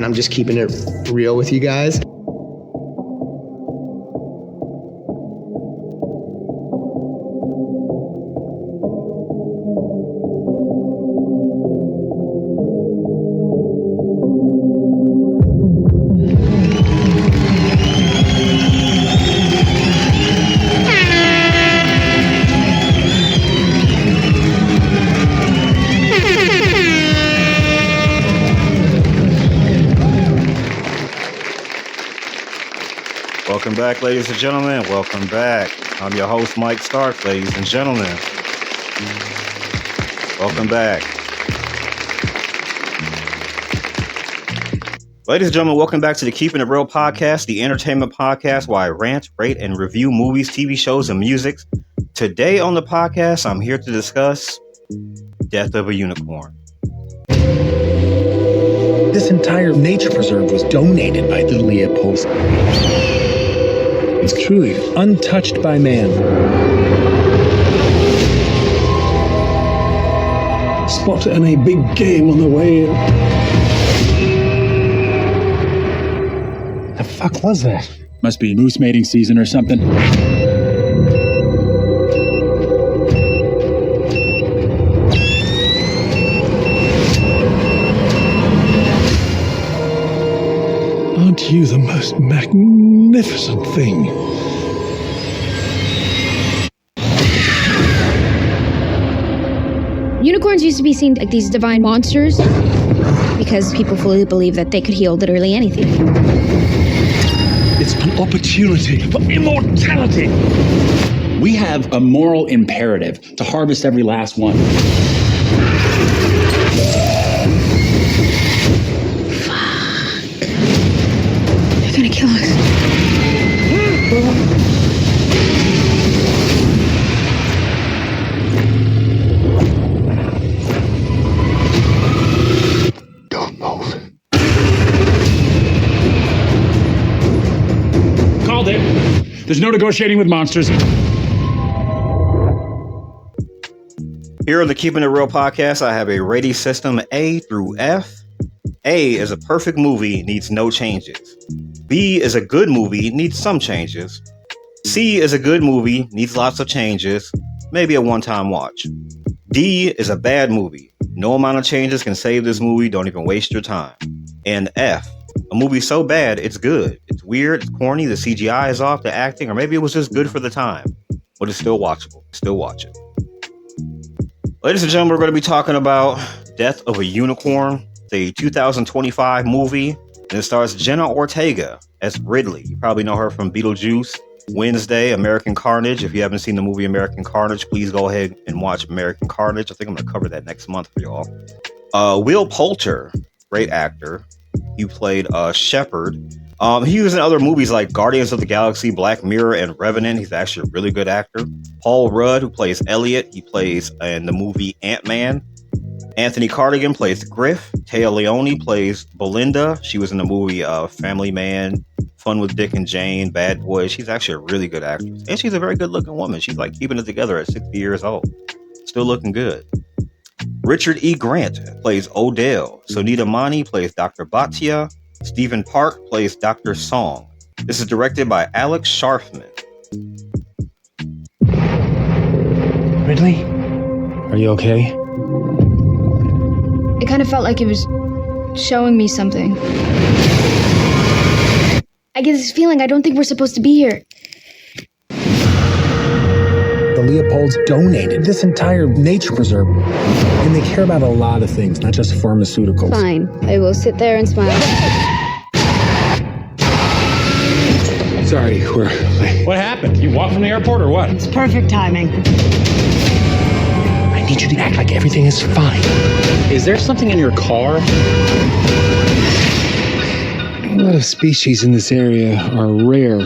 and I'm just keeping it real with you guys. Welcome back, ladies and gentlemen. Welcome back. I'm your host, Mike Stark, ladies and gentlemen. Welcome back. Ladies and gentlemen, welcome back to the Keeping It Real podcast, the entertainment podcast where I rant, rate, and review movies, TV shows, and music. Today on the podcast, I'm here to discuss Death of a Unicorn. This entire nature preserve was donated by the Leopolds. It's truly untouched by man. Spotted any big game on the way in. The fuck was that? Must be moose mating season or something. Aren't you the most magnificent thing? Unicorns used to be seen like these divine monsters because people fully believe that they could heal literally anything. It's an opportunity for immortality. We have a moral imperative to harvest every last one. They're gonna kill us. Don't move. Called it. There's no negotiating with monsters. Here on the Keeping It Real podcast, I have a rating system A through F. A is a perfect movie, needs no changes. B is a good movie, needs some changes. C is a good movie, needs lots of changes, maybe a one-time watch. D is a bad movie. No amount of changes can save this movie, don't even waste your time. And F, a movie so bad, it's good. It's weird, it's corny, the CGI is off, the acting, or maybe it was just good for the time. But it's still watchable. Still watch it. Ladies and gentlemen, we're going to be talking about Death of a Unicorn. It's a 2025 movie, and it stars Jenna Ortega as Ridley. You probably know her from Beetlejuice, Wednesday, American Carnage. If you haven't seen the movie American Carnage, please go ahead and watch American Carnage. I think I'm going to cover that next month for y'all. Will Poulter, great actor. He played Shepard. He was in other movies like Guardians of the Galaxy, Black Mirror, and Revenant. He's actually a really good actor. Paul Rudd, who plays Elliot, he plays in the movie Ant-Man. Anthony Cardigan plays Griff. TÉA Leoni plays Belinda. She was in the movie Family Man, Fun with Dick and Jane, Bad Boys. She's actually a really good actress. And she's a very good looking woman. She's like keeping it together at 60 years old. Still looking good. Richard E. Grant plays Odell. Sonita Mani plays Dr. Bhatia. Stephen Park plays Dr. Song. This is directed by Alex Sharfman. Ridley? Are you okay? It kind of felt like it was showing me something. I get this feeling I don't think we're supposed to be here. The Leopolds donated this entire nature preserve. And they care about a lot of things, not just pharmaceuticals. Fine. I will sit there and smile. Sorry, we're late. What happened? You walked from the airport or what? It's perfect timing. I need you to act like everything is fine. Is there something in your car? A lot of species in this area are rare.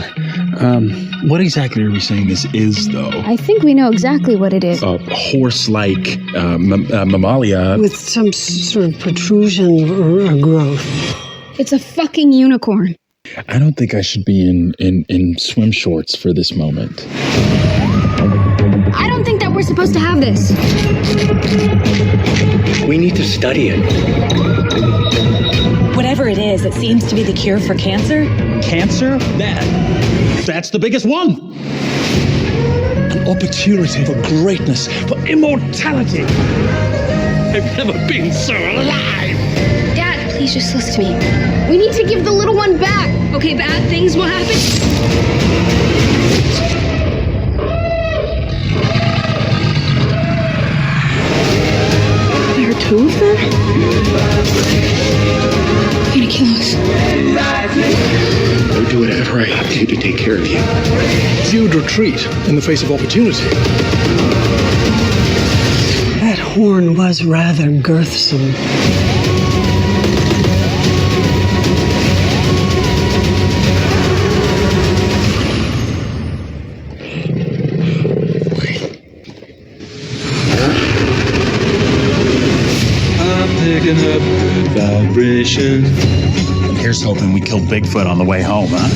What exactly are we saying this is, though? I think we know exactly what it is. A horse-like mammalia. With some sort of protrusion or growth. It's a fucking unicorn. I don't think I should be in swim shorts for this moment. I don't think that we're supposed to have this. We need to study it. Whatever it is, it seems to be the cure for cancer. Cancer? That's the biggest one. An opportunity for greatness, for immortality. I've never been so alive. Dad, please just listen to me. We need to give the little one back. Okay, bad things will happen. There are two of them? They're gonna kill us. I'll do whatever I have to do to take care of you. You'd retreat in the face of opportunity. That horn was rather girthsome. Picking up vibration. Here's hoping we kill Bigfoot on the way home, huh?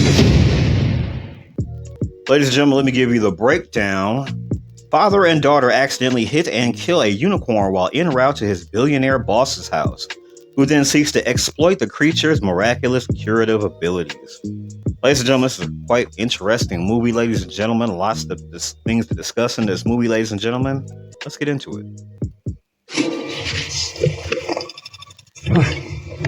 Ladies and gentlemen, let me give you the breakdown. Father and daughter accidentally hit and kill a unicorn while en route to his billionaire boss's house, who then seeks to exploit the creature's miraculous curative abilities. Ladies and gentlemen, this is a quite interesting movie, ladies and gentlemen. Lots of things to discuss in this movie, ladies and gentlemen. Let's get into it.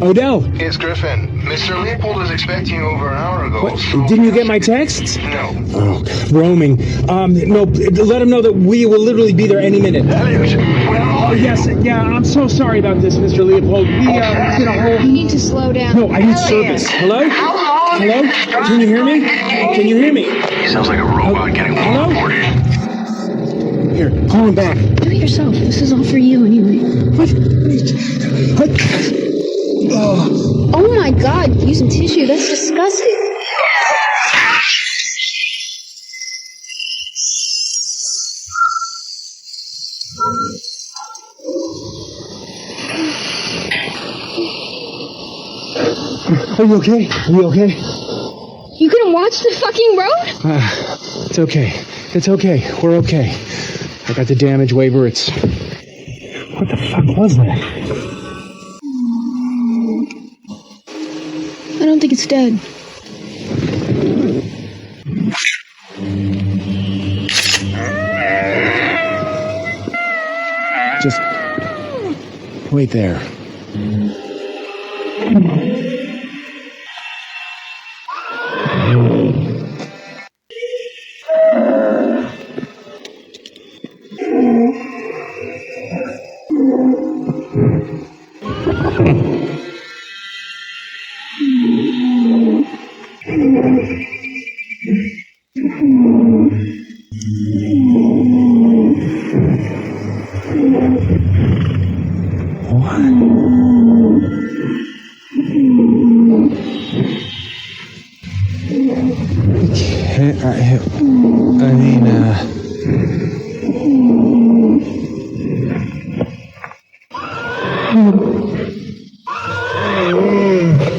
Odell. It's Griffin. Mr. Leopold is expecting you over an hour ago. What? So Didn't you get my texts? No. Oh, roaming. No, let him know that we will literally be there any minute. Elliot, where are you? Yes, yeah, I'm so sorry about this, Mr. Leopold. We, in a whole... You need to slow down. No, I need service. Hello? Hello? Can you hear me? Can you hear me? He sounds like a robot getting Hello? teleported. Here, call him back. Do it yourself. This is all for you anyway. What? Oh my god, using tissue, that's disgusting. Are you okay? Are you okay? You gonna watch the fucking road? It's okay. It's okay. We're okay. I got the damage waiver. It's... What the fuck was that? I don't think it's dead. Just wait there.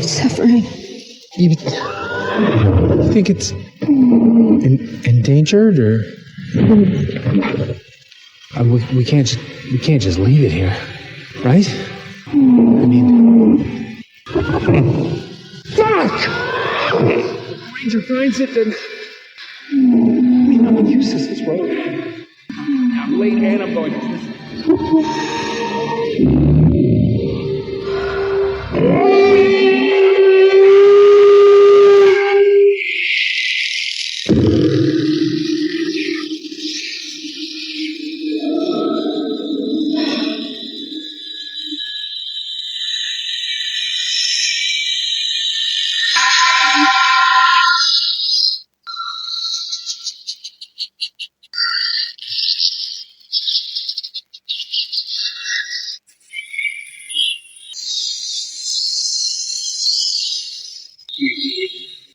Suffering. You think it's endangered, or we can't just leave it here, right? I mean, fuck! Ranger finds it, then no one uses this road. I'm late, and I'm going.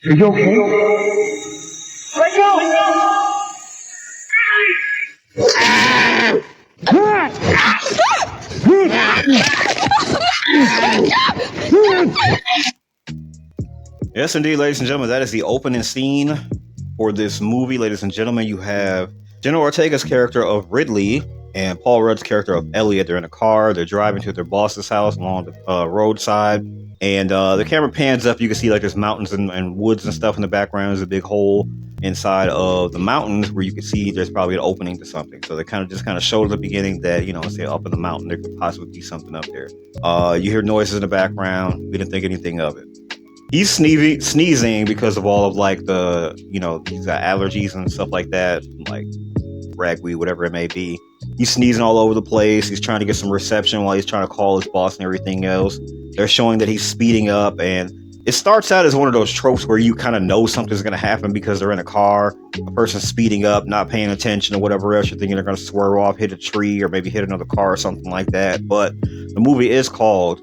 Are you okay? Let go! Yes, indeed, ladies and gentlemen, that is the opening scene for this movie. Ladies and gentlemen, you have Jenna Ortega's character of Ridley and Paul Rudd's character of Elliot. They're in a car. They're driving to their boss's house along the roadside. And the camera pans up. You can see like there's mountains and woods and stuff in the background. There's a big hole inside of the mountains where you can see there's probably an opening to something. So they kind of showed at the beginning that, you know, say up in the mountain, there could possibly be something up there. You hear noises in the background. We didn't think anything of it. He's sneezing because of all of like the, you know, he's got allergies and stuff like that, like ragweed, whatever it may be. He's sneezing all over the place. He's trying to get some reception while he's trying to call his boss and everything else. They're showing that he's speeding up, and it starts out as one of those tropes where you kind of know something's going to happen because they're in a car, a person's speeding up, not paying attention or whatever else. You're thinking they're going to swerve off, hit a tree, or maybe hit another car or something like that. But the movie is called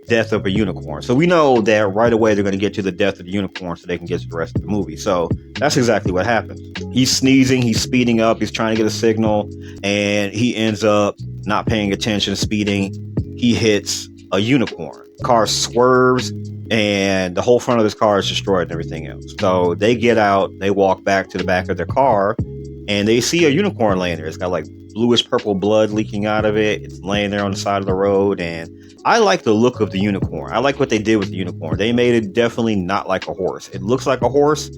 Death of a Unicorn. So we know that right away they're going to get to the death of the unicorn so they can get to the rest of the movie. So that's exactly what happens. He's sneezing, he's speeding up, he's trying to get a signal, and he ends up not paying attention, speeding. He hits a unicorn. Car swerves, and the whole front of this car is destroyed and everything else. So they get out, they walk back to the back of their car, and they see a unicorn laying there. It's got like bluish purple blood leaking out of it. It's laying there on the side of the road, and I like the look of the unicorn. I like what they did with the unicorn. They made it definitely not like a horse. It looks like a horse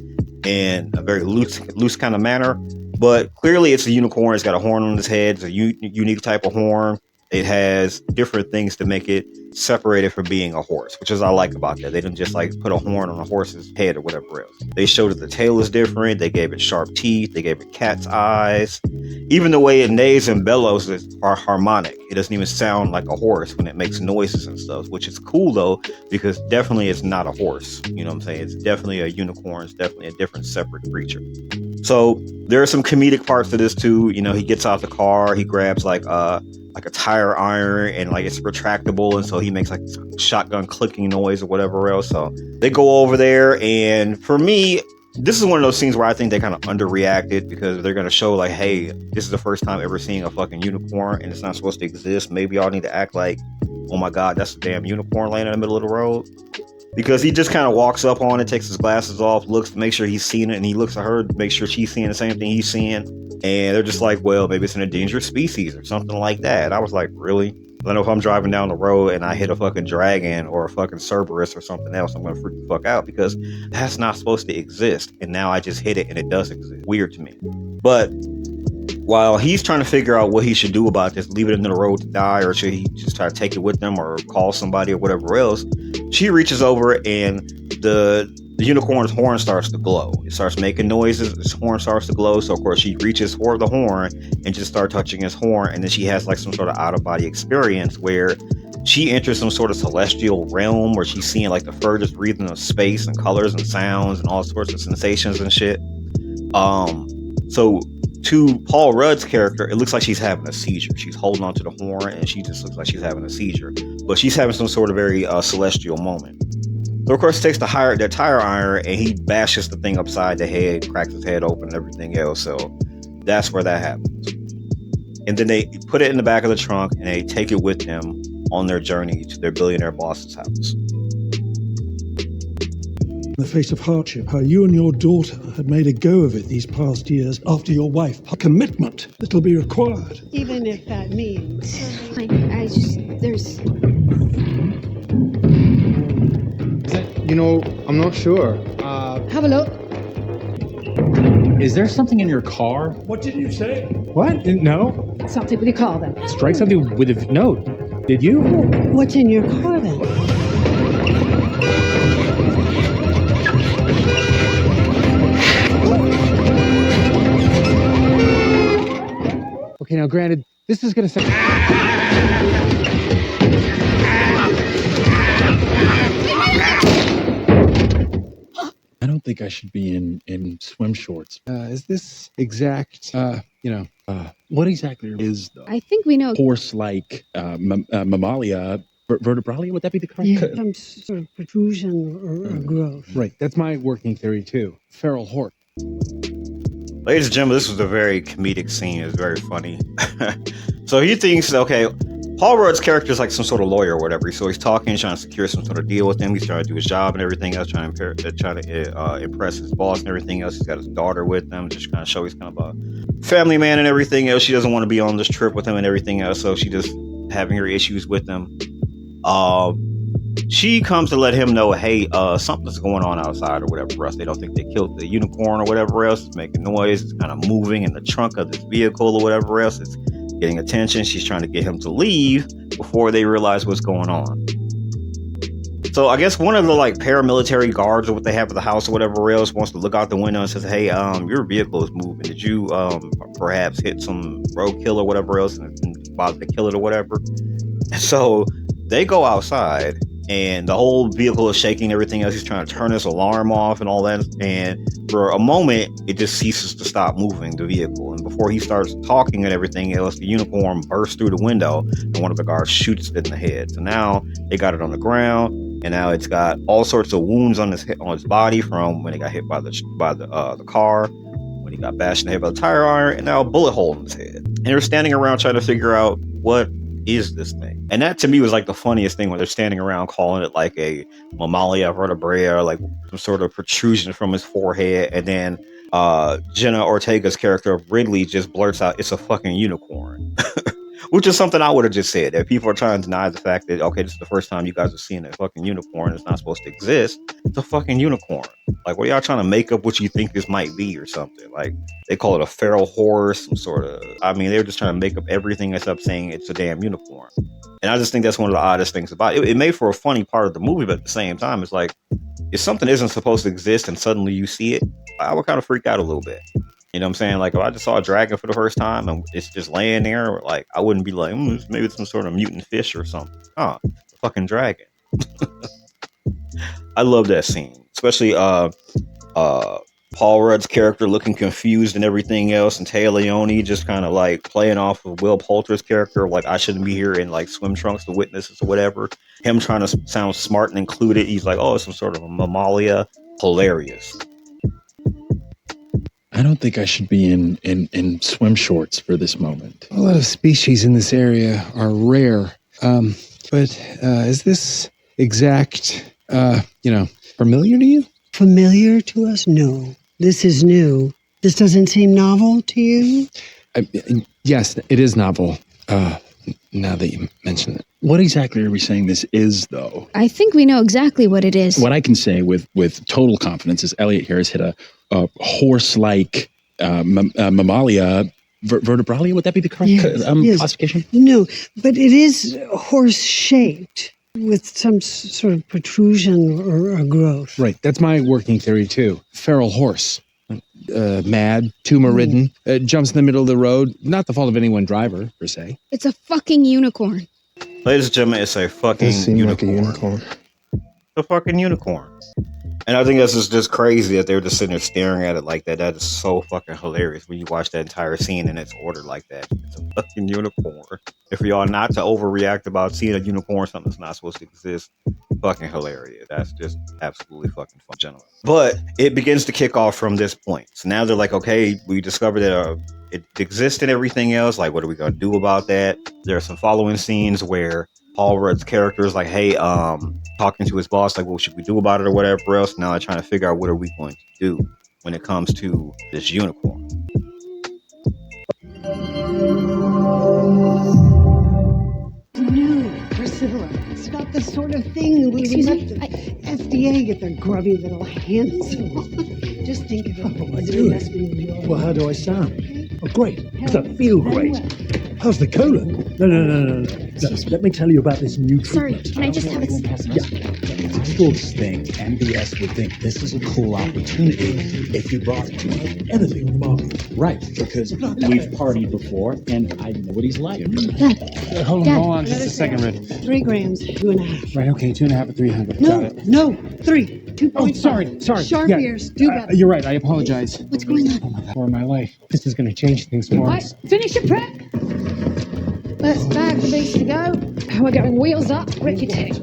in a very loose kind of manner, but clearly it's a unicorn. It's got a horn on its head. It's a unique type of horn. It has different things to make it separated from being a horse, which is I like about that. They didn't just like put a horn on a horse's head or whatever else. They showed that the tail is different. They gave it sharp teeth. They gave it cat's eyes. Even the way it neighs and bellows are harmonic. It doesn't even sound like a horse when it makes noises and stuff, which is cool though, because definitely it's not a horse. You know what I'm saying? It's definitely a unicorn. It's definitely a different separate creature. So there are some comedic parts to this too. You know, he gets out the car, he grabs like a tire iron, and like it's retractable, and so he makes like shotgun clicking noise or whatever else. So they go over there, and for me, this is one of those scenes where I think they kind of underreacted, because they're going to show like, hey, this is the first time ever seeing a fucking unicorn and it's not supposed to exist. Maybe y'all need to act like, oh my god, that's a damn unicorn laying in the middle of the road. Because he just kind of walks up on it, takes his glasses off, looks to make sure he's seeing it, and he looks at her to make sure she's seeing the same thing he's seeing. And they're just like, well, maybe it's an endangered species or something like that. And I was like, really? I know if I'm driving down the road and I hit a fucking dragon or a fucking Cerberus or something else, I'm going to freak the fuck out, because that's not supposed to exist. And now I just hit it and it does exist. Weird to me. But while he's trying to figure out what he should do about this, leave it in the road to die, or should he just try to take it with them or call somebody or whatever else, she reaches over and the unicorn's horn starts to glow. It starts making noises. His horn starts to glow. So of course she reaches for the horn and just starts touching his horn. And then she has like some sort of out of body experience where she enters some sort of celestial realm where she's seeing like the furthest region of space and colors and sounds and all sorts of sensations and shit. So to Paul Rudd's character, it looks like she's having a seizure. She's holding on to the horn and she just looks like she's having a seizure, but she's having some sort of very celestial moment. So of course he takes the tire iron and he bashes the thing upside the head, cracks his head open and everything else. So that's where that happens. And then they put it in the back of the trunk and they take it with them on their journey to their billionaire boss's house. In the face of hardship, how you and your daughter had made a go of it these past years after your wife, a commitment that'll be required. Even if that means... You know, I'm not sure. Have a look. Is there something in your car? What did you say? What? No. Something with your car then. Strike something with a... No. Did you? What's in your car then? Okay, now granted, this is going to sound... I don't think I should be in swim shorts. is this exact, What exactly is the I think we know. horse-like mammalia, vertebralia? Would that be the correct? Yeah, some sort of protrusion or growth. right, that's my working theory too. Feral horse. Ladies and gentlemen, this was a very comedic scene. It's very funny. So he thinks, okay, Paul Rudd's character is like some sort of lawyer or whatever. So he's talking, trying to secure some sort of deal with him. He's trying to do his job and everything else, trying to impress his boss and everything else. He's got his daughter with him, just kind of show he's kind of a family man and everything else. She doesn't want to be on this trip with him and everything else, so she just having her issues with him. She comes to let him know, hey, something's going on outside or whatever else. They don't think they killed the unicorn or whatever else. It's making noise. It's kind of moving in the trunk of this vehicle or whatever else. It's getting attention. She's trying to get him to leave before they realize what's going on. So I guess one of the like paramilitary guards or what they have at the house or whatever else wants to look out the window and says, hey, your vehicle is moving. Did you perhaps hit some roadkill or whatever else and bother to kill it or whatever? So they go outside and the whole vehicle is shaking and everything else. He's trying to turn his alarm off and all that. And for a moment, it just ceases to stop moving, the vehicle. And before he starts talking and everything else, the unicorn bursts through the window and one of the guards shoots it in the head. So now they got it on the ground. And now it's got all sorts of wounds on his body from when he got hit by the car, when he got bashed in the head by the tire iron, and now a bullet hole in his head. And they're standing around trying to figure out what is this thing. And that to me was like the funniest thing when they're standing around calling it like a mammalia vertebrae or like some sort of protrusion from his forehead. And then Jenna Ortega's character of Ridley just blurts out, it's a fucking unicorn. Which is something I would have just said. If people are trying to deny the fact that, okay, this is the first time you guys are seeing a fucking unicorn. It's not supposed to exist. It's a fucking unicorn. Like, what are y'all trying to make up what you think this might be or something? Like, they call it a feral horse, some sort of... I mean, they were just trying to make up everything except saying it's a damn unicorn. And I just think that's one of the oddest things about it. It made for a funny part of the movie, but at the same time, it's like, if something isn't supposed to exist and suddenly you see it, I would kind of freak out a little bit. You know what I'm saying? Like, if I just saw a dragon for the first time and it's just laying there, like, I wouldn't be like, maybe it's some sort of mutant fish or something. Oh, it's a fucking dragon. I love that scene. Especially Paul Rudd's character looking confused and everything else, and TÉA Leoni just kind of like playing off of Will Poulter's character, like, I shouldn't be here in like swim trunks to witness this or whatever. Him trying to sound smart and included. He's like, oh, it's some sort of a mammalia. Hilarious. I don't think I should be in swim shorts for this moment. A lot of species in this area are rare. But is this exact, familiar to you? Familiar to us? No. This is new. This doesn't seem novel to you? Yes, it is novel. Now that you mention it. What exactly are we saying this is, though? I think we know exactly what it is. What I can say with total confidence is Elliot here has hit a horse-like mammalia vertebralia. Would that be the correct classification? No, but it is horse-shaped with some sort of protrusion or growth. Right. That's my working theory, too. Feral horse. Mad, tumor-ridden, jumps in the middle of the road. Not the fault of any one driver, per se. It's a fucking unicorn. Ladies and gentlemen, it's a fucking unicorn. Like a unicorn. A fucking unicorn. And I think that's just crazy that they were just sitting there staring at it like that. That is so fucking hilarious when you watch that entire scene and it's ordered like that. It's a fucking unicorn. If y'all not to overreact about seeing a unicorn, something that's not supposed to exist, fucking hilarious. That's just absolutely fucking fun, gentlemen. But it begins to kick off from this point. So now they're like, okay, we discovered that it exists and everything else. Like, what are we going to do about that? There are some following scenes where Paul Rudd's character is like, hey, talking to his boss, like, what should we do about it or whatever else? Now they're trying to figure out what are we going to do when it comes to this unicorn. No, Priscilla, it's not the sort of thing we let the FDA get their grubby little hands on. Just think of it. Well, how do I sound? Oh, great. Does that feel great? How's the colon? No. Let me tell you about this new treatment. Sorry, can I just have it? Eagles think, MBS would think this is a cool opportunity if you brought it to me. Anything on the market. Right, because we've partied before and I know what he's like. Hold on just a second, Red. 3 grams, 2.5. Right, okay, 2.5 at 300. No, Got it. no, 3. 2.5. Oh, sorry. Sharp ears, do better. You're right, I apologize. What's going on? Oh my God, for my life. This is going to change things for us. Finish your prep. Let's bag the beast to go. We're going wheels up, ready to take.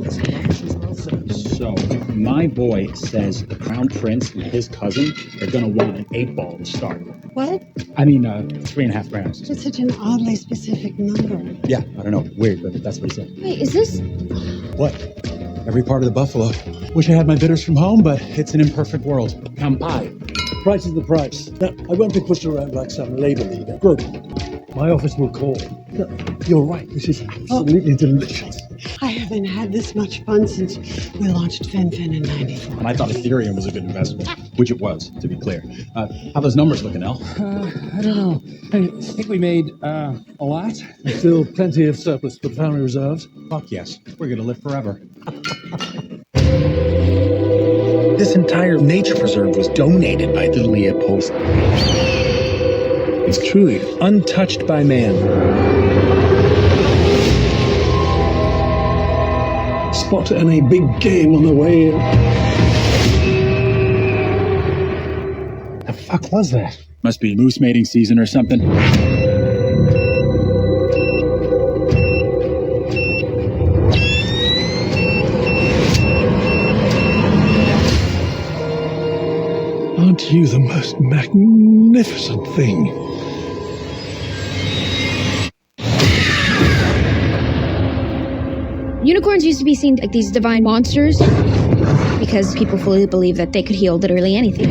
So, my boy says the Crown Prince and his cousin are going to want an 8-ball to start. What? I mean, 3.5 grams. It's such an oddly specific number. Yeah, I don't know. Weird, but that's what he said. Wait, is this? What? Every part of the buffalo. Wish I had my bitters from home, but it's an imperfect world. Kampai. Price is the price. Now, I won't be pushed around like some labor leader. Good. My office will call. Look, you're right. This is absolutely delicious. I haven't had this much fun since we launched FinFin in '94. And I thought Ethereum was a good investment, which it was, to be clear. How those numbers looking, Al? I don't know. I think we made a lot. Still plenty of surplus for the family reserves. Fuck yes. We're gonna live forever. This entire nature preserve was donated by the Leopold. It's truly untouched by man. Spot and a big game on the way in. The fuck was that? Must be moose mating season or something. Aren't you the most magnificent thing? Unicorns used to be seen like these divine monsters because people fully believe that they could heal literally anything.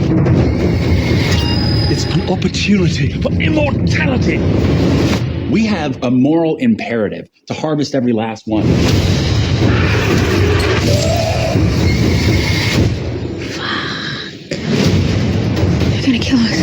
It's an opportunity for immortality. We have a moral imperative to harvest every last one. They're gonna kill us.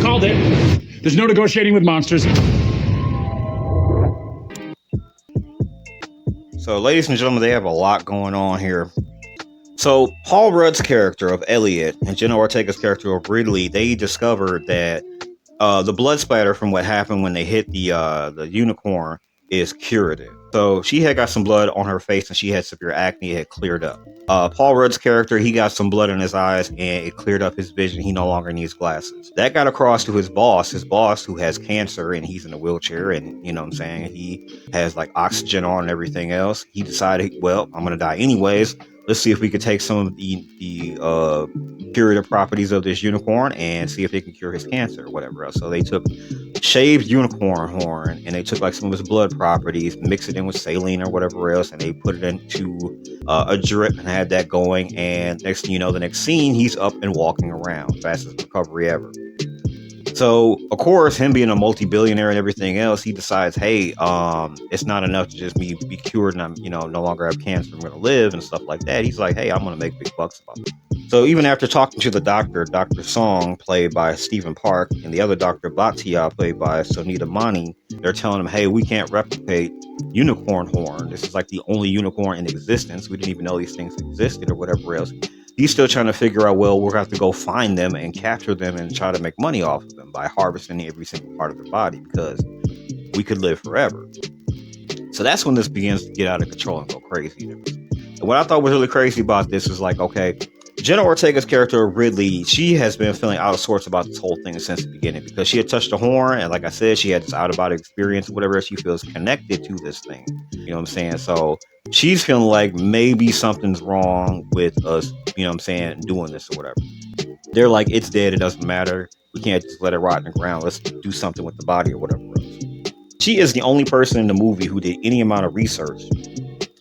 Called it. There's no negotiating with monsters. So, ladies and gentlemen, they have a lot going on here. So, Paul Rudd's character of Elliot and Jenna Ortega's character of Ridley, they discovered that the blood splatter from what happened when they hit the unicorn is curative. So, she had got some blood on her face and she had severe acne. It had cleared up. Paul Rudd's character, he got some blood in his eyes and it cleared up his vision. He no longer needs glasses. That got across to his boss who has cancer and he's in a wheelchair and, you know what I'm saying, he has like oxygen on and everything else. He decided, well, I'm going to die anyways. Let's see if we could take some of the curative properties of this unicorn and see if they can cure his cancer or whatever else. So they took shaved unicorn horn and they took like some of his blood properties, mixed it in with saline or whatever else, and they put it into a drip and had that going. And next thing you know, the next scene, he's up and walking around, fastest recovery ever. So, of course, him being a multi-billionaire and everything else, he decides, hey, it's not enough to just me be cured and I'm, no longer have cancer, I'm going to live and stuff like that. He's like, hey, I'm going to make big bucks about it. So even after talking to the doctor, Dr. Song, played by Stephen Park, and the other Dr. Bhatia, played by Sunita Mani, they're telling him, hey, we can't replicate unicorn horn. This is like the only unicorn in existence. We didn't even know these things existed or whatever else. He's still trying to figure out, well, we're going to have to go find them and capture them and try to make money off of them by harvesting every single part of their body because we could live forever. So that's when this begins to get out of control and go crazy. And what I thought was really crazy about this is like, okay, Jenna Ortega's character, Ridley, she has been feeling out of sorts about this whole thing since the beginning because she had touched the horn. And like I said, she had this out-of-body experience, whatever she feels connected to this thing. You know what I'm saying? So she's feeling like maybe something's wrong with us, you know what I'm saying, doing this or whatever. They're like, it's dead. It doesn't matter. We can't just let it rot in the ground. Let's do something with the body or whatever else. She is the only person in the movie who did any amount of research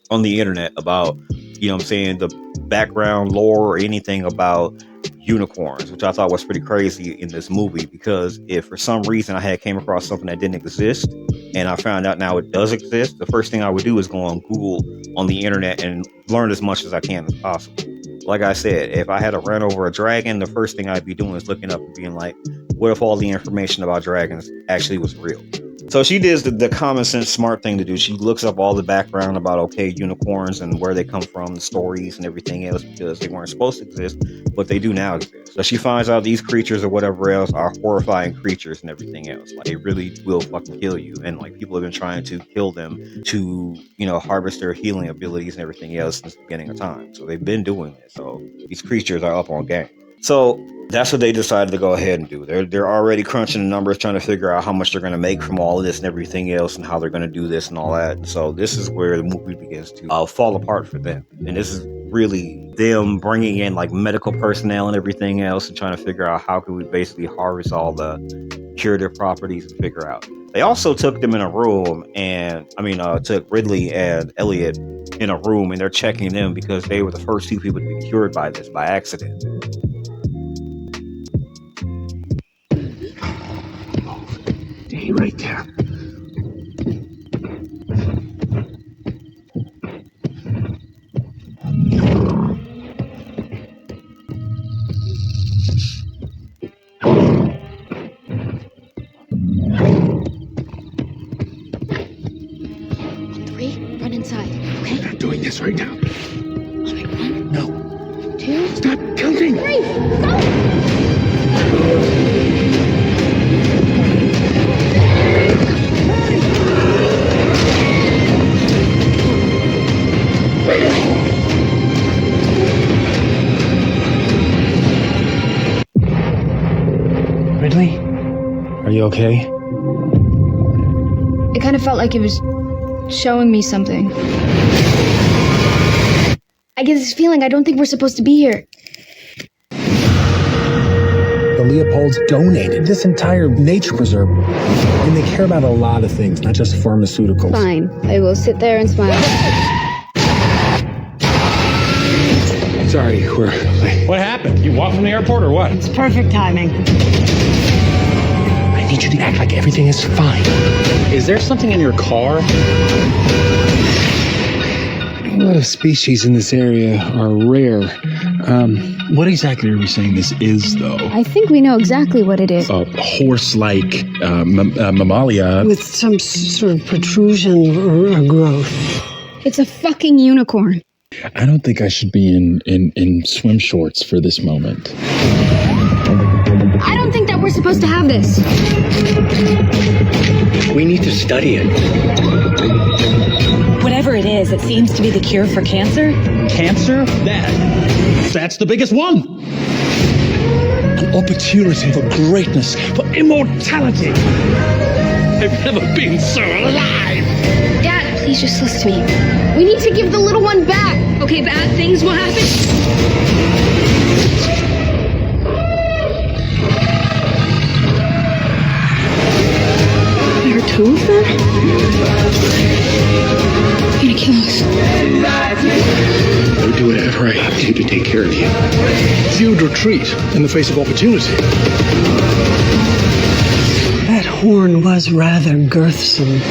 on the internet about, you know what I'm saying, the background lore or anything about unicorns, which I thought was pretty crazy in this movie because if for some reason I had came across something that didn't exist and I found out now it does exist, the first thing I would do is go on Google on the internet and learn as much as I can as possible. Like I said, if I had to run over a dragon, the first thing I'd be doing is looking up and being like, what if all the information about dragons actually was real? So she does the common sense smart thing to do. She looks up all the background about, okay, unicorns and where they come from, the stories and everything else, because they weren't supposed to exist, but they do now exist. So she finds out these creatures or whatever else are horrifying creatures and everything else. Like, they really will fucking kill you. And like, people have been trying to kill them to, harvest their healing abilities and everything else since the beginning of time. So they've been doing it. So these creatures are up on game. So that's what they decided to go ahead and do. They're already crunching the numbers, trying to figure out how much they're going to make from all of this and everything else and how they're going to do this and all that. And so this is where the movie begins to fall apart for them. And this is really them bringing in like medical personnel and everything else and trying to figure out how can we basically harvest all the curative properties and figure out. They also took them in a room took Ridley and Elliot in a room, and they're checking them because they were the first two people to be cured by this by accident. Stay right there. Run inside, okay? I'm not doing this right now. All right, 1, No. 2, Stop counting. 3, go! Ridley? Are you okay? It kind of felt like it was showing me something. I get this feeling I don't think we're supposed to be here. The Leopolds donated this entire nature preserve. And they care about a lot of things, not just pharmaceuticals. Fine, I will sit there and smile. Sorry, we're late. What happened? You walked from the airport or what? It's perfect timing. I need you to act like everything is fine. Is there something in your car? A lot of species in this area are rare. What exactly are we saying this is, though? I think we know exactly what it is. A horse-like mammalia. With some sort of protrusion or growth. It's a fucking unicorn. I don't think I should be in swim shorts for this moment. I don't think that we're supposed to have this. We need to study it. Whatever it is, it seems to be the cure for cancer. Cancer? That's the biggest one. An opportunity for greatness, for immortality. I've never been so alive. Dad, please just listen to me. We need to give the little one back. Okay, bad things will happen. There are 2 of them? They're gonna kill us. I'll do whatever I have to take care of you. You would retreat in the face of opportunity. That horn was rather girthsome.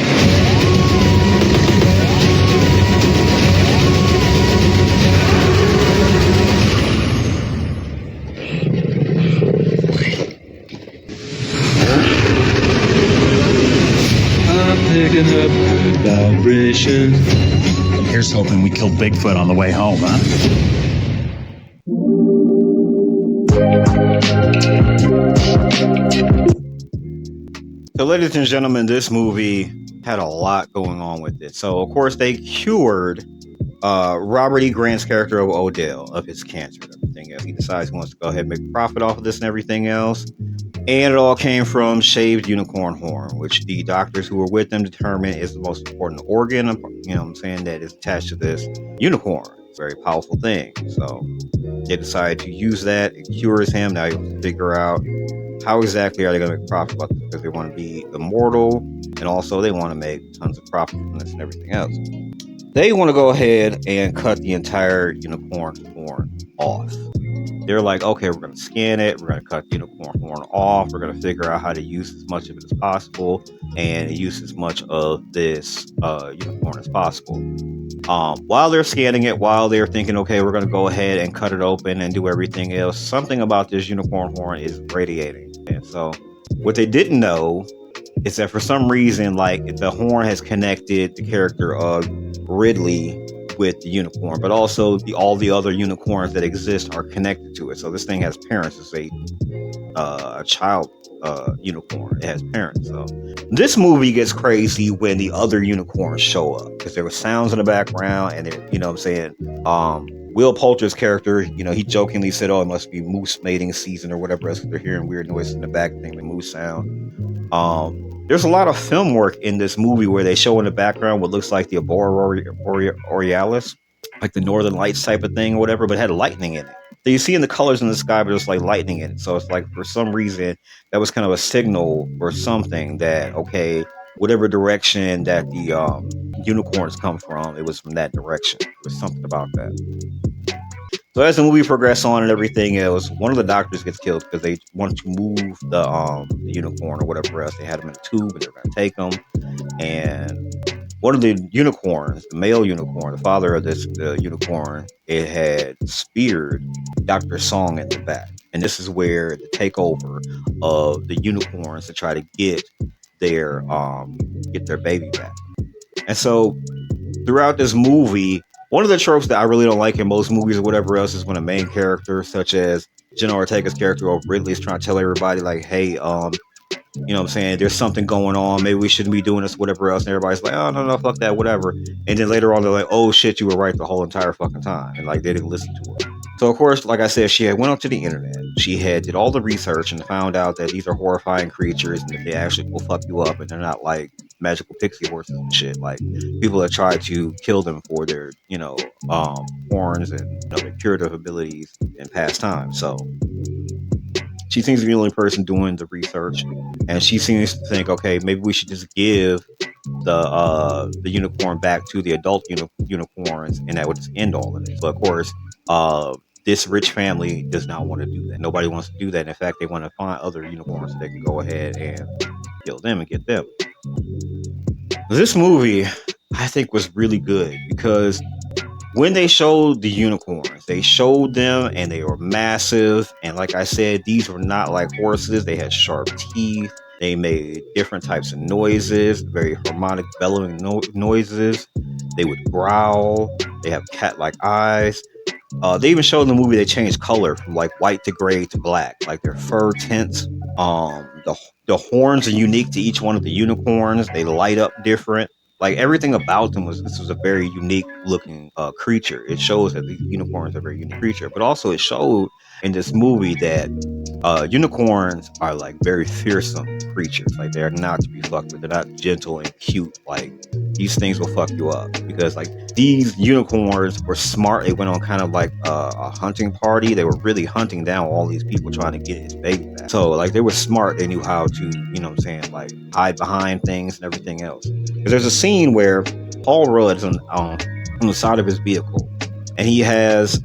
Picking up vibration. Here's hoping we kill Bigfoot on the way home, huh? So, ladies and gentlemen, this movie had a lot going on with it. So, of course, they cured Robert E. Grant's character of Odell of his cancer and everything else. He decides he wants to go ahead and make a profit off of this and everything else. And it all came from shaved unicorn horn, which the doctors who were with them determined is the most important organ, that is attached to this unicorn. Very powerful thing. So they decided to use that. It cures him. Now you have to figure out how exactly are they going to make profit about this, because they want to be immortal, and also they want to make tons of profit from this and everything else. They want to go ahead and cut the entire unicorn horn off. They're like, okay, we're going to scan it. We're going to cut the unicorn horn off. We're going to figure out how to use as much of it as possible and use as much of this unicorn as possible. While they're scanning it, while they're thinking, okay, we're going to go ahead and cut it open and do everything else, something about this unicorn horn is radiating. And so what they didn't know is that for some reason, like, the horn has connected the character of Ridley with the unicorn, but also all the other unicorns that exist are connected to it. So this thing has parents. It's a child unicorn. It has parents. So this movie gets crazy when the other unicorns show up, because there were sounds in the background, and Will Poulter's character, he jokingly said, "Oh, it must be moose mating season or whatever else. They're hearing weird noises in the back, thing, the moose sound." There's a lot of film work in this movie where they show in the background what looks like the Aurora Borealis, like the Northern Lights type of thing or whatever, but it had lightning in it. So you see in the colors in the sky, but there's like lightning in it. So it's like for some reason that was kind of a signal or something that okay, whatever direction that the unicorns come from, it was from that direction. There was something about that. So as the movie progresses on and everything else, one of the doctors gets killed because they want to move the unicorn or whatever else. They had him in a tube and they're going to take him. And one of the unicorns, the male unicorn, the father of this unicorn, it had speared Dr. Song in the back. And this is where the takeover of the unicorns to try to get their baby back. And so throughout this movie, one of the tropes that I really don't like in most movies or whatever else is when a main character, such as Jenna Ortega's character or Ridley, is trying to tell everybody like, hey, you know what I'm saying, there's something going on, maybe we shouldn't be doing this, whatever else, and everybody's like, oh no, fuck that, whatever. And then later on they're like, oh shit, you were right the whole entire fucking time, and like they didn't listen to her. So of course, like I said, she had went up to the internet, she had did all the research and found out that these are horrifying creatures and that they actually will fuck you up, and they're not like magical pixie horses and shit. Like people that try to kill them for their, horns and their curative abilities in past times. So she seems to be the only person doing the research, and she seems to think, okay, maybe we should just give the unicorn back to the adult unicorns, and that would just end all of it. So of course, this rich family does not want to do that. Nobody wants to do that. In fact, they want to find other unicorns so they can go ahead and kill them and get them. This movie, I think, was really good because when they showed the unicorns, they showed them and they were massive. And like I said, these were not like horses. They had sharp teeth. They made different types of noises, very harmonic bellowing noises. They would growl. They have cat-like eyes. They even showed in the movie they changed color from like white to gray to black, like their fur tints. The horns are unique to each one of the unicorns. They light up different. Like everything about them this was a very unique looking creature. It shows that these unicorns are a very unique creature, but also it showed in this movie that unicorns are like very fearsome creatures. Like they're not to be fucked with. They're not gentle and cute. Like these things will fuck you up because like these unicorns were smart. They went on kind of like a hunting party. They were really hunting down all these people trying to get his baby back. So like they were smart. They knew how to, like hide behind things and everything else. Because there's a scene where Paul Rudd is on the side of his vehicle, and he has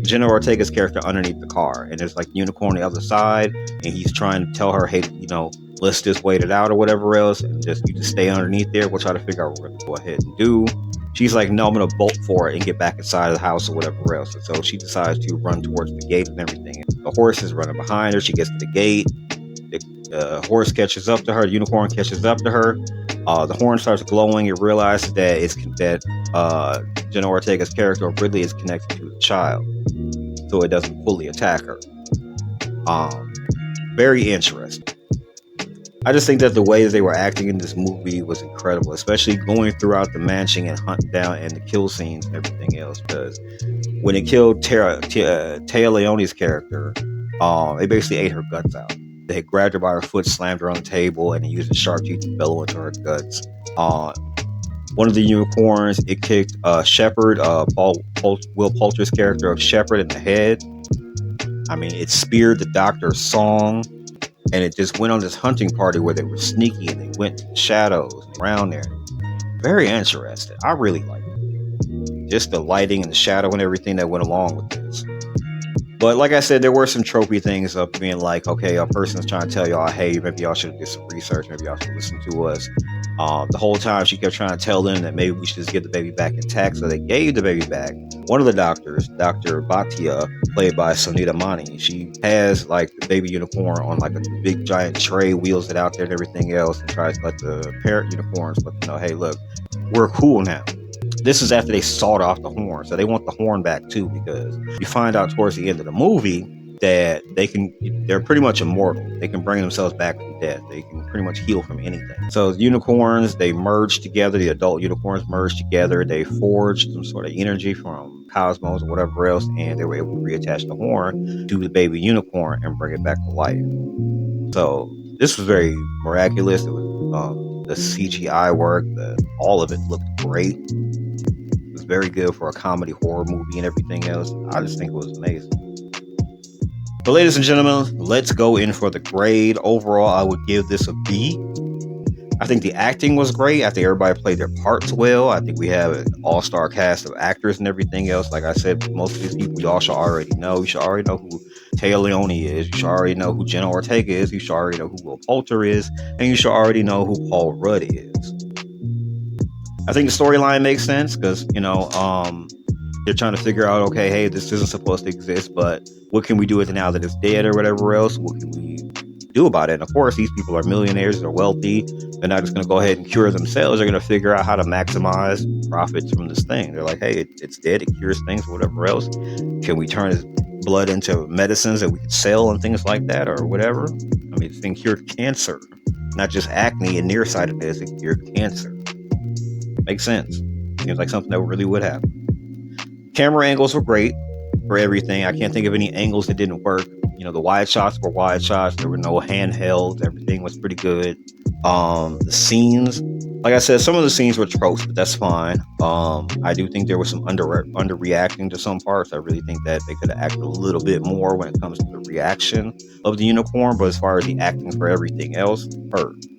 Jenna Ortega's character underneath the car, and there's like unicorn on the other side, and he's trying to tell her, hey, let's just wait it out or whatever else, and you just stay underneath there. We'll try to figure out what we're going to go ahead and do. She's like, no, I'm going to bolt for it and get back inside of the house or whatever else. And so she decides to run towards the gate and everything. The horse is running behind her. She gets to the gate. The horse catches up to her. The unicorn catches up to her. The horn starts glowing. It realizes that Jenna Ortega's character Ridley is connected to the child, so it doesn't fully attack her. Very interesting. I just think that the way that they were acting in this movie was incredible, especially going throughout the mansion and hunting down and the kill scenes and everything else. Because when it killed TÉA Leoni's character, they basically ate her guts out. They had grabbed her by her foot, slammed her on the table, and used a sharp teeth to bellow into her guts. One of the unicorns, it kicked Shepard, Will Poulter's character of Shepard, in the head. I mean, it speared the Doctor's Song, and it just went on this hunting party where they were sneaky and they went to the shadows around there. Very interesting. I really liked it. Just the lighting and the shadow and everything that went along with this. But like I said, there were some tropey things of being like, okay, a person's trying to tell y'all, hey, maybe y'all should do some research, maybe y'all should listen to us. The whole time she kept trying to tell them that maybe we should just get the baby back intact. So they gave the baby back. One of the doctors, Dr. Bhatia, played by Sunita Mani, she has like the baby unicorn on like a big giant tray, wheels it out there and everything else, and tries to let the parent unicorns let them know, hey, look, we're cool now. This is after they sawed off the horn, so they want the horn back too, because you find out towards the end of the movie that they're pretty much immortal. They can bring themselves back from death. They can pretty much heal from anything. So the unicorns, they merged together, the adult unicorns merged together, they forged some sort of energy from cosmos or whatever else, and they were able to reattach the horn to the baby unicorn and bring it back to life. So this was very miraculous. It was the CGI work, all of it looked great. It was very good for a comedy horror movie and everything else. I just think it was amazing. But ladies and gentlemen, let's go in for the grade. Overall, I would give this a B. I think the acting was great. I think everybody played their parts well. I think we have an all-star cast of actors and everything else. Like I said, most of these people y'all should already know. You should already know who TÉA Leoni is. You should already know who Jenna Ortega is. You should already know who Will Poulter is. And you should already know who Paul Rudd is. I think the storyline makes sense because, they're trying to figure out, okay, hey, this isn't supposed to exist, but what can we do with it now that it's dead or whatever else? What can we do about it? And of course, these people are millionaires, they're wealthy. They're not just going to go ahead and cure themselves. They're going to figure out how to maximize profits from this thing. They're like, hey, it's dead, it cures things, whatever else. Can we turn his blood into medicines that we can sell and things like that or whatever? I mean, this thing cured cancer, not just acne and nearsightedness, it cured cancer. Makes sense. Seems like something that really would happen. Camera angles were great for everything. I can't think of any angles that didn't work. The wide shots were wide shots. There were no handhelds. Everything was pretty good. The scenes, like I said, some of the scenes were tropes, but that's fine. I do think there was some underreacting to some parts. I really think that they could have acted a little bit more when it comes to the reaction of the unicorn, but as far as the acting for everything else,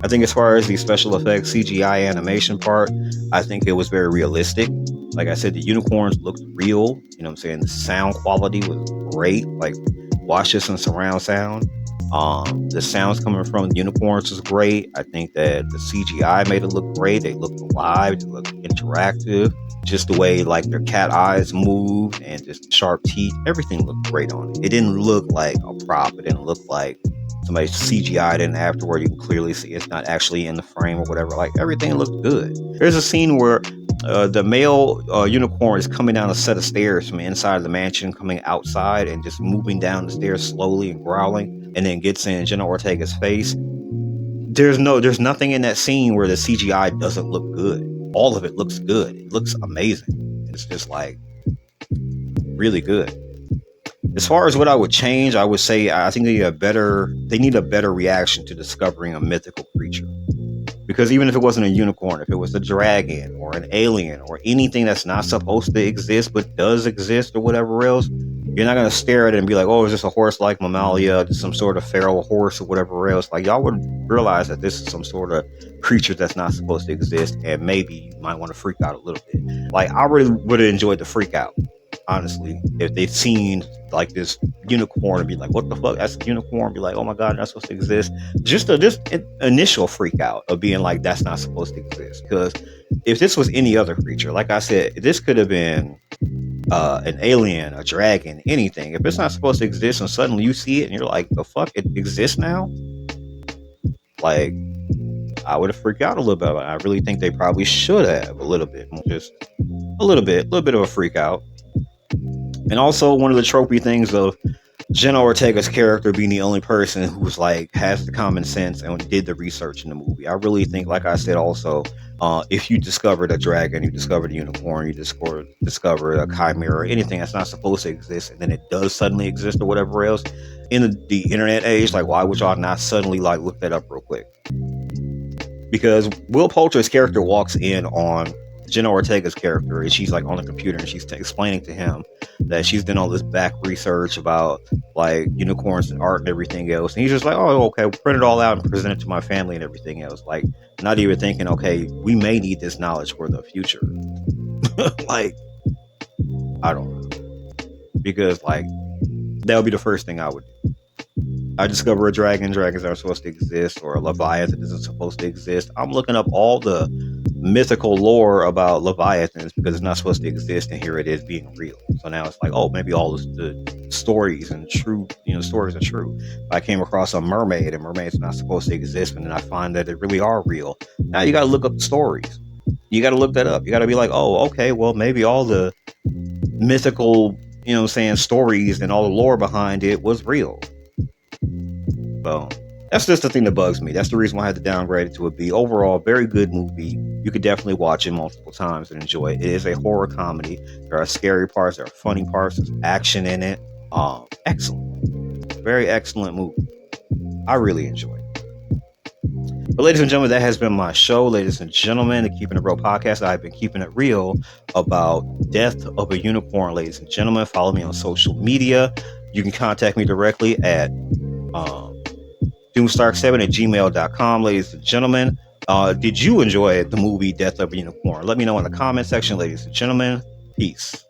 I think as far as the special effects, CGI animation part, I think it was very realistic. Like I said, the unicorns looked real. You know what I'm saying? The sound quality was great. Like, watch this in surround sound. The sounds coming from the unicorns was great. I think that the CGI made it look great. They looked alive. They looked interactive. Just the way like their cat eyes moved and just sharp teeth. Everything looked great on it. It didn't look like a prop. It didn't look like somebody CGI'd it and afterward you can clearly see it's not actually in the frame or whatever. Like, everything looked good. There's a scene where the male unicorn is coming down a set of stairs from inside of the mansion, coming outside and just moving down the stairs slowly and growling, and then gets in Jenna Ortega's face. There's nothing in that scene where the CGI doesn't look good. All of it looks good. It looks amazing. It's just like really good. As far as what I would change, I would say I think they need a better reaction to discovering a mythical creature. Because even if it wasn't a unicorn, if it was a dragon or an alien or anything that's not supposed to exist but does exist or whatever else, you're not going to stare at it and be like, oh, is this a horse-like mammalia, some sort of feral horse or whatever else? Like, y'all would realize that this is some sort of creature that's not supposed to exist, and maybe you might want to freak out a little bit. Like, I really would have enjoyed the freak out, honestly, if they'd seen like this unicorn and be like, what the fuck, that's a unicorn, be like, oh my god, that's supposed to exist. Just initial freak out of being like, that's not supposed to exist. Because if this was any other creature, like I said, this could have been an alien, a dragon, anything. If it's not supposed to exist and suddenly you see it and you're like, the fuck, it exists now? Like, I would have freaked out a little bit. I really think they probably should have a little bit, just a little bit of a freak out. And also one of the tropey things of Jenna Ortega's character being the only person who's like has the common sense and did the research in the movie. I really think, like I said, also, if you discovered a dragon, you discovered a unicorn, you discovered a chimera, anything that's not supposed to exist, and then it does suddenly exist or whatever else, in the internet age, like, why would y'all not suddenly like look that up real quick? Because Will Poulter's character walks in on Jenna Ortega's character, and she's like on the computer and she's explaining to him that she's done all this back research about like unicorns and art and everything else, and he's just like, oh, okay, we'll print it all out and present it to my family and everything else, like not even thinking, okay, we may need this knowledge for the future. Like, I don't know, because like that would be the first thing I would do. I discover a dragon, dragons aren't supposed to exist, or a Leviathan isn't supposed to exist. I'm looking up all the mythical lore about Leviathans because it's not supposed to exist, and here it is being real. So now it's like, oh, maybe all the stories and stories are true. If I came across a mermaid and mermaids are not supposed to exist, and then I find that they really are real. Now you got to look up the stories. You got to look that up. You got to be like, oh, okay, well, maybe all the mythical, stories and all the lore behind it was real. So that's just the thing that bugs me. That's the reason why I had to downgrade it to a B. Overall, very good movie. You could definitely watch it multiple times and enjoy it. It is a horror comedy. There are scary parts. There are funny parts. There's action in it. Excellent. Very excellent movie. I really enjoyed it. But ladies and gentlemen, that has been my show. Ladies and gentlemen, the Keeping It Real podcast. I've been keeping it real about Death of a Unicorn. Ladies and gentlemen, follow me on social media. You can contact me directly at doomstark7@gmail.com. Ladies and gentlemen, did you enjoy the movie Death of a Unicorn? Let me know in the comment section, ladies and gentlemen. Peace.